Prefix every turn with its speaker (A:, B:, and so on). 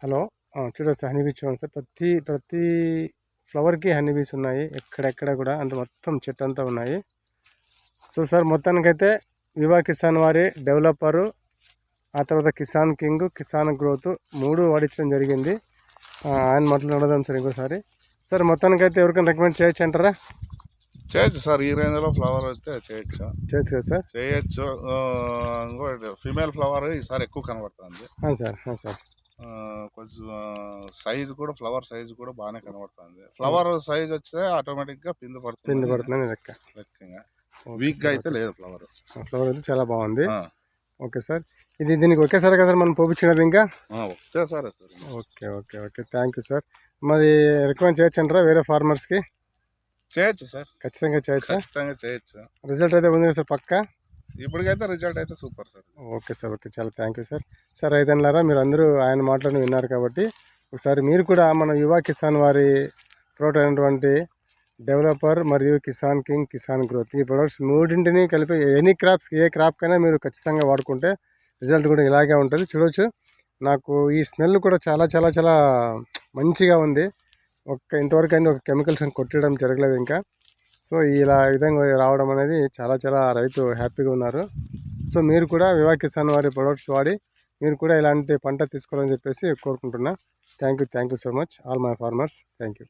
A: Hello. చూడొచ్చు honey bees చూడండి sir. ప్రతి ఫ్లవర్కి హనీ బీస్ ఉన్నాయి. ఎక్కడెక్కడ కూడా అంత మొత్తం చెట్టు అంతా ఉన్నాయి. సో సార్ మొత్తానికైతే వివా కిసాన్ వారి డెవలపరు, ఆ తర్వాత కిసాన్ కింగ్, కిసాన్ గ్రోత్ 3 వాడించడం జరిగింది. ఆయన మాట్లాడదాం సార్ ఇంకోసారి. సార్ మొత్తానికైతే ఎవరికైనా రికమెండ్ చేయొచ్చు అంటారా?
B: చేయొచ్చు సార్, ఈ రేంజ్లో ఫ్లవర్ అయితే చేయొచ్చు
A: కదా సార్?
B: చేయొచ్చు. ఇంకోటి ఫీమేల్ ఫ్లవర్ ఈసారి ఎక్కువ కనబడుతుంది
A: సార్. సార్
B: కొంచెం సైజు కూడా, ఫ్లవర్ సైజు కూడా బాగానే కనబడుతుంది. ఫ్లవర్ సైజ్ వస్తే ఆటోమేటిక్గా పిండి పడుతుంది లెక్కగా. వీక్గా అయితే లేదు ఫ్లవర్
A: అయితే చాలా బాగుంది. ఓకే సార్, దీనికి ఒకేసారి కదా మనం పోపించినది? ఇంకా
B: ఒకేసారి sir.
A: Okay okay okay thank you sir. మరి రికమెండ్ చేయొచ్చు అంటారా వేరే ఫార్మర్స్కి?
B: చేయొచ్చు సార్,
A: ఖచ్చితంగా చేయొచ్చు. రిజల్ట్ అయితే ఉంది సార్ పక్కా?
B: ఇప్పటికైతే రిజల్ట్ అయితే super sir.
A: Okay sir, okay, చాలా థ్యాంక్ యూ సార్. సార్ రైతన్నలారా, మీరు అందరూ ఆయన మాటలను విన్నారు కాబట్టి ఒకసారి మీరు కూడా మన యువ కిసాన్ వారి ప్రోడక్ట్ అయినటువంటి డెవలపర్ మరియు కిసాన్ కింగ్, కిసాన్ గ్రోత్, ఈ ప్రొడక్ట్స్ మూడింటిని కలిపి ఎనీ క్రాప్స్, ఏ క్రాప్కైనా మీరు ఖచ్చితంగా వాడుకుంటే రిజల్ట్ కూడా ఇలాగే ఉంటుంది. చూడవచ్చు, నాకు ఈ స్మెల్ కూడా చాలా చాలా చాలా మంచిగా ఉంది. ఇంతవరకు అయింది ఒక కెమికల్స్ కొట్టడం జరగలేదు ఇంకా. సో ఇలా విధంగా రావడం అనేది చాలా చాలా రైతు హ్యాపీగా ఉన్నారు. సో మీరు కూడా వివా కిసాన్ వారి ప్రొడక్ట్స్ వాడి మీరు కూడా ఇలాంటి పంట తీసుకోవాలని చెప్పేసి కోరుకుంటున్నా. Thank you so much all my farmers. Thank you.